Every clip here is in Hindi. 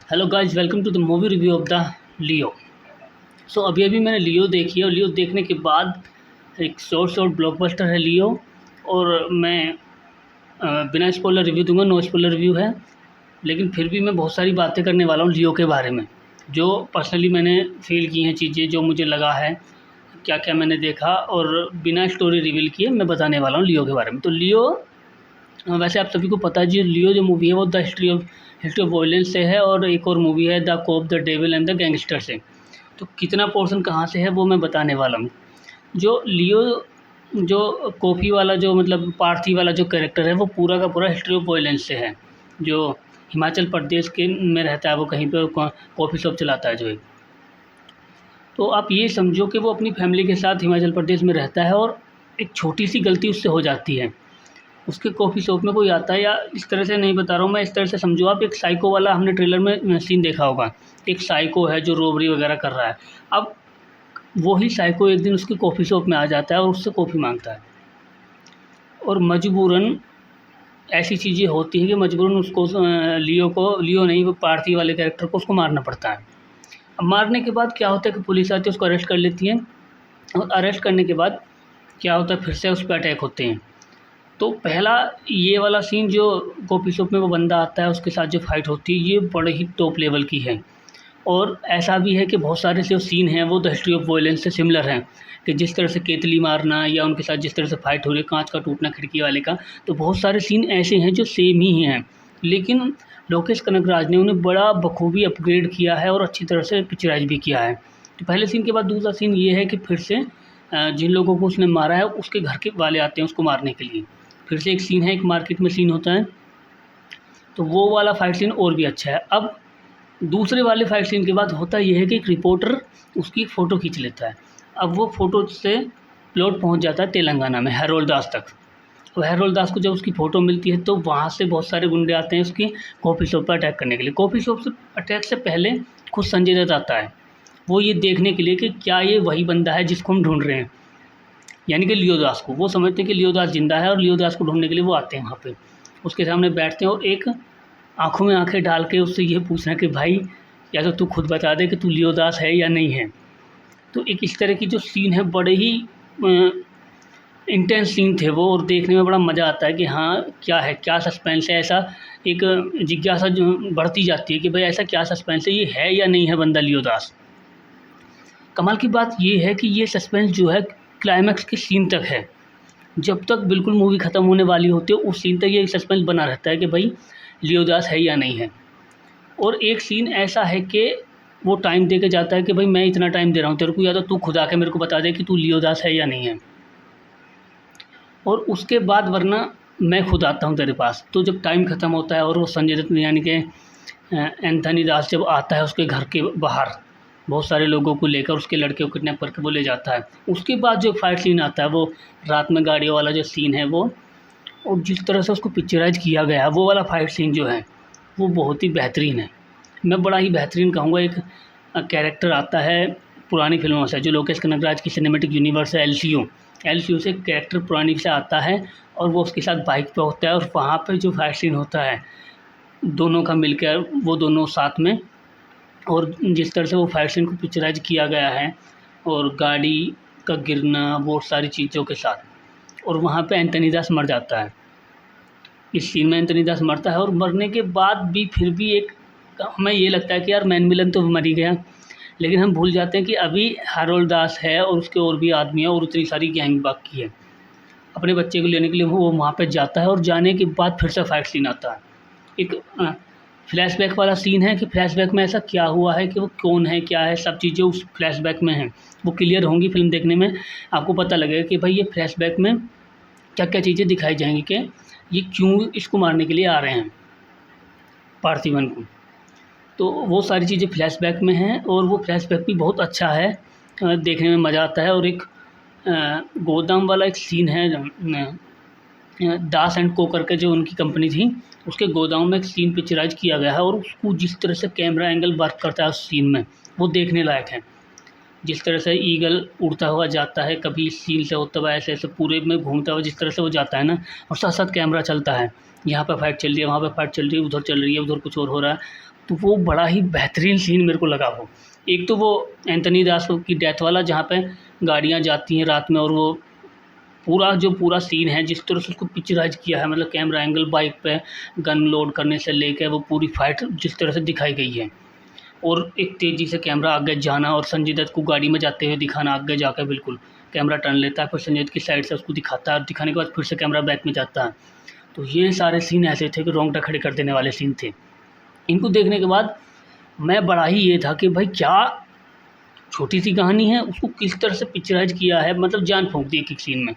Hello guys, welcome to the movie review of the Leo. So अभी अभी मैंने लियो देखी है और लियो देखने के बाद एक शॉर्ट ब्लॉकबस्टर है लियो। और मैं बिना स्पॉइलर रिव्यू दूंगा, नो स्पॉइलर रिव्यू है। लेकिन फिर भी मैं बहुत सारी बातें करने वाला हूँ लियो के बारे में, जो पर्सनली मैंने फील की हैं चीज़ें, जो मुझे लगा है, क्या क्या मैंने देखा, और बिना स्टोरी रिवील किए मैं बताने वाला हूँ लियो के बारे में। तो लियो, वैसे आप सभी को पता है जी, लियो जो मूवी है वो द हिस्ट्री ऑफ वॉयलेंस से है, और एक और मूवी है the cop the devil and the gangster से। तो कितना पोर्शन कहाँ से है वो मैं बताने वाला हूँ। जो लियो, जो कॉफ़ी वाला, जो मतलब पार्थी वाला जो कैरेक्टर है, वो पूरा का पूरा हिस्ट्री ऑफ वॉयलेंस से है। जो हिमाचल प्रदेश के में रहता है, वो कहीं पर कॉफ़ी शॉप चलाता है जो एक। तो आप ये समझो कि वो अपनी फैमिली के साथ हिमाचल प्रदेश में रहता है, और एक छोटी सी गलती उससे हो जाती है। उसके कॉफ़ी शॉप में कोई आता है, या इस तरह से नहीं बता रहा हूँ मैं, इस तरह से समझो आप, एक साइको वाला, हमने ट्रेलर में सीन देखा होगा, एक साइको है जो रोबरी वगैरह कर रहा है। अब वही साइको एक दिन उसके कॉफ़ी शॉप में आ जाता है और उससे कॉफ़ी मांगता है, और मजबूरन ऐसी चीज़ें होती हैं कि मजबूरन उसको लियो नहीं, वो पार्थी वाले कैरेक्टर को उसको मारना पड़ता है। अब मारने के बाद क्या होता है कि पुलिस आती है, उसको अरेस्ट कर लेती है, और अरेस्ट करने के बाद क्या होता है, फिर से उस पर अटैक होते हैं। तो पहला ये वाला सीन, जो कॉफ़ी शॉप में वो बंदा आता है, उसके साथ जो फ़ाइट होती है, ये बड़े ही टॉप लेवल की है। और ऐसा भी है कि बहुत सारे जो सीन हैं वो द हिस्ट्री ऑफ वॉयलेंस से सिमिलर हैं, कि जिस तरह से केतली मारना, या उनके साथ जिस तरह से फ़ाइट हो रही है, कांच का टूटना खिड़की वाले का, तो बहुत सारे सीन ऐसे हैं जो सेम ही हैं। लेकिन लोकेश कनगराज ने उन्हें बड़ा बखूबी अपग्रेड किया है और अच्छी तरह से पिक्चराइज भी किया है। तो पहले सीन के बाद दूसरा सीन ये है कि फिर से जिन लोगों को उसने मारा है, उसके घर के वाले आते हैं उसको मारने के लिए। फिर से एक सीन है, एक मार्केट में सीन होता है, तो वो वाला फ़ाइट सीन और भी अच्छा है। अब दूसरे वाले फ़ाइट सीन के बाद होता ये है कि एक रिपोर्टर उसकी फ़ोटो खींच लेता है। अब वो फ़ोटो से प्लॉट पहुंच जाता है तेलंगाना में, हैरोल दास तक। तो हैरोल दास को जब उसकी फ़ोटो मिलती है, तो वहाँ से बहुत सारे गुंडे आते हैं उसकी कॉफ़ी शॉप पर अटैक करने के लिए। कॉफ़ी शॉप से अटैक से पहले खुद संजय दत्त आता है, वो ये देखने के लिए कि क्या ये वही बंदा है जिसको हम ढूंढ रहे हैं, यानी कि लियो दास को। वो समझते हैं कि लियो दास ज़िंदा है, और लियो दास को ढूँढने के लिए वो आते हैं वहाँ पे। उसके सामने बैठते हैं और एक आँखों में आँखें डाल के उससे ये पूछना कि भाई, या तो तू खुद बता दे कि तू लियो दास है या नहीं है। तो एक इस तरह की जो सीन है, बड़े ही इंटेंस सीन थे वो, और देखने में बड़ा मज़ा आता है कि हाँ, क्या है, क्या सस्पेंस है। ऐसा एक जिज्ञासा जो बढ़ती जाती है कि भाई ऐसा क्या सस्पेंस है, ये है या नहीं है बंदा लियो दास। कमाल की बात ये है कि ये सस्पेंस जो है क्लाइमैक्स के सीन तक है। जब तक बिल्कुल मूवी ख़त्म होने वाली होती है, उस सीन तक ये सस्पेंस बना रहता है कि भाई लियो दास है या नहीं है। और एक सीन ऐसा है कि वो टाइम दे के जाता है कि भाई मैं इतना टाइम दे रहा हूँ तेरे को, या तो तू खुद आके मेरे को बता दे कि तू लियो दास है या नहीं है, और उसके बाद वरना मैं खुद आता हूँ तेरे पास। तो जब टाइम ख़त्म होता है और वो संजय दत्त यानी कि एंथनी दास जब आता है उसके घर के बाहर बहुत सारे लोगों को लेकर, उसके लड़के को किडनैप करके वो ले जाता है, उसके बाद जो फाइट सीन आता है, वो रात में गाड़ियों वाला जो सीन है वो, और जिस तरह से उसको पिक्चराइज किया गया है, वो वाला फाइट सीन जो है वो बहुत ही बेहतरीन है। मैं बड़ा ही बेहतरीन कहूँगा। एक कैरेक्टर आता है पुरानी फिल्मों से, जो लोकेश कनगराज की सिनेमैटिक यूनिवर्स है एलसीयू से एक कैरेक्टर पुरानी से आता है, और वो उसके साथ बाइक पे होता है, और वहाँ पे जो फाइट सीन होता है दोनों का मिलकर, वो दोनों साथ में, और जिस तरह से वो फाइट सीन को पिक्चराइज किया गया है, और गाड़ी का गिरना, वो सारी चीज़ों के साथ, और वहाँ पे एंथनी दास मर जाता है। इस सीन में एंथनी दास मरता है, और मरने के बाद भी फिर भी एक हमें ये लगता है कि यार मैन विलन तो मर ही गया, लेकिन हम भूल जाते हैं कि अभी हैरोल्ड दास है और उसके और भी आदमी है, और उतनी सारी गैंग बाकी है। अपने बच्चे को लेने के लिए वो वहाँ पे जाता है, और जाने के बाद फिर से फाइट सीन आता है। एक फ्लैशबैक वाला सीन है कि फ्लैशबैक में ऐसा क्या हुआ है, कि वो कौन है, क्या है, सब चीज़ें उस फ्लैशबैक में हैं। वो क्लियर होंगी फिल्म देखने में, आपको पता लगेगा कि भाई ये फ्लैशबैक में क्या क्या चीज़ें दिखाई जाएंगी, कि ये क्यों इसको मारने के लिए आ रहे हैं पार्थिवन को। तो वो सारी चीज़ें फ्लैशबैक में हैं, और वो फ्लैशबैक भी बहुत अच्छा है, देखने में मज़ा आता है। और एक गोदाम वाला एक सीन है, दास एंड को करके जो उनकी कंपनी थी, उसके गोदाम में एक सीन पिक्चराइज किया गया है, और उसको जिस तरह से कैमरा एंगल वर्क करता है उस सीन में, वो देखने लायक है। जिस तरह से ईगल उड़ता हुआ जाता है, कभी इस सीन से होता हुआ ऐसे ऐसे पूरे में घूमता हुआ, जिस तरह से वो जाता है ना, और साथ साथ कैमरा चलता है, यहाँ पे फाइट चल रही है, वहाँ पे फाइट चल रही है, उधर चल रही है, उधर कुछ और हो रहा है, तो वो बड़ा ही बेहतरीन सीन मेरे को लगा वो। एक तो वो एंथनी दास की डेथ वाला, जहाँ पे गाड़ियाँ जाती हैं रात में, और वो पूरा सीन है जिस तरह से उसको पिक्चराइज़ किया है, मतलब कैमरा एंगल, बाइक पे गन लोड करने से लेके वो पूरी फाइट जिस तरह से दिखाई गई है, और एक तेज़ी से कैमरा आगे जाना और संजय दत्त को गाड़ी में जाते हुए दिखाना, आगे जाकर बिल्कुल कैमरा टर्न लेता है, फिर संजय दत्त की साइड से उसको दिखाता है, और दिखाने के बाद फिर से कैमरा बैक में जाता है। तो ये सारे सीन ऐसे थे कि रोंगटा खड़े कर देने वाले सीन थे। इनको देखने के बाद मैं बड़ा ही ये था कि भाई क्या छोटी सी कहानी है, उसको किस तरह से पिक्चराइज़ किया है, मतलब जान फूँक दी एक-एक सीन में।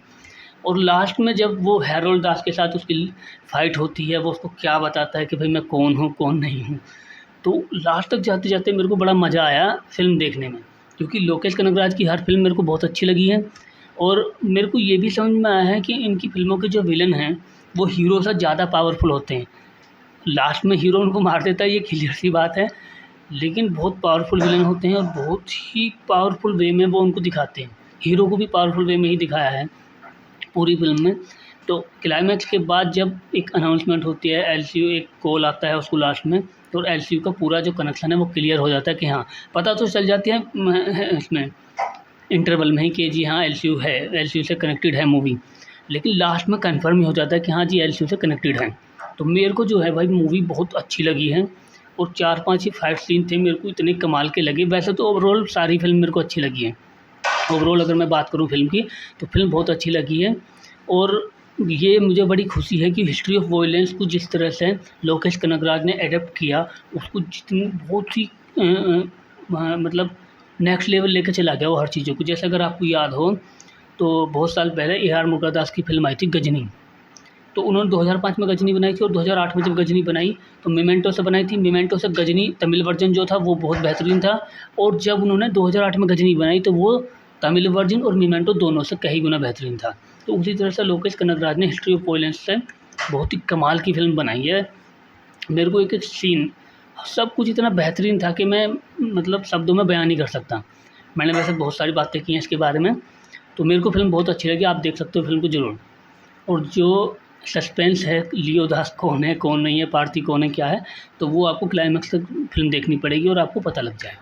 और लास्ट में जब वो हैरोल्ड दास के साथ उसकी फ़ाइट होती है, वो उसको क्या बताता है कि भाई मैं कौन हूँ, कौन नहीं हूँ। तो लास्ट तक जाते-जाते मेरे को बड़ा मज़ा आया फ़िल्म देखने में, क्योंकि लोकेश कनगराज की हर फ़िल्म मेरे को बहुत अच्छी लगी है। और मेरे को ये भी समझ में आया है कि इनकी फ़िल्मों के जो विलन हैं, वो हीरो से ज़्यादा पावरफुल होते हैं। लास्ट में हीरो उनको मार देता है, ये क्लियर सी बात है, लेकिन बहुत पावरफुल विलन होते हैं और बहुत ही पावरफुल वे में वो उनको दिखाते हैं। हीरो को भी पावरफुल वे में ही दिखाया है पूरी फ़िल्म में। तो क्लाइमैक्स के बाद जब एक अनाउंसमेंट होती है, एलसीयू, एक कॉल आता है उसको लास्ट में, तो एलसीयू का पूरा जो कनेक्शन है वो क्लियर हो जाता है कि हाँ, पता तो चल जाती है इसमें इंटरवल में ही कि जी हाँ एलसीयू है, एलसीयू से कनेक्टेड है मूवी, लेकिन लास्ट में कन्फर्म ही हो जाता है कि हाँ जी एलसीयू से कनेक्टेड है। तो मेरे को जो है भाई मूवी बहुत अच्छी लगी है, और 4-5 ही फाइट सीन थे मेरे को इतने कमाल के लगे। वैसे तो ओवरऑल सारी फ़िल्म मेरे को अच्छी लगी है। ओवरऑल अगर मैं बात करूँ फ़िल्म की, तो फ़िल्म बहुत अच्छी लगी है। और ये मुझे बड़ी खुशी है कि हिस्ट्री ऑफ वॉयलेंस को जिस तरह से लोकेश कनगराज ने एडप्ट किया, उसको जितनी बहुत ही मतलब नेक्स्ट लेवल लेके चला गया वो हर चीज़ों को। जैसे अगर आपको याद हो, तो बहुत साल पहले ए.आर. मुरुगदास की फ़िल्म आई थी गजनी। तो उन्होंने 2005 में गजनी बनाई थी, और 2008 में जब गजनी बनाई तो मेमेंटो से बनाई थी। मेमेंटो से गजनी तमिल वर्जन जो था वो बहुत बेहतरीन था, और जब उन्होंने 2008 में गजनी बनाई तो वो तमिल वर्जन और मेमेंटो दोनों से कई गुना बेहतरीन था। तो उसी तरह से लोकेश कनगराज ने हिस्ट्री ऑफ वॉयलेंस से बहुत ही कमाल की फ़िल्म बनाई है। मेरे को एक-एक सीन, सब कुछ इतना बेहतरीन था कि मैं मतलब शब्दों में बयान नहीं कर सकता। मैंने वैसे बहुत सारी बातें की हैं इसके बारे में, तो मेरे को फ़िल्म बहुत अच्छी लगी, आप देख सकते हो फ़िल्म को ज़रूर। और जो सस्पेंस है, लियो दास कौन है, कौन नहीं है, पार्थी कौन है, क्या है, तो वो आपको क्लाइमैक्स तक फ़िल्म देखनी पड़ेगी और आपको पता लग जाएगा।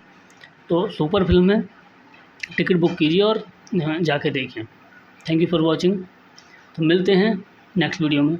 तो सुपर फ़िल्म है, टिकट बुक कीजिए और जाके देखिए। Thank you for watching. तो मिलते हैं नेक्स्ट वीडियो में।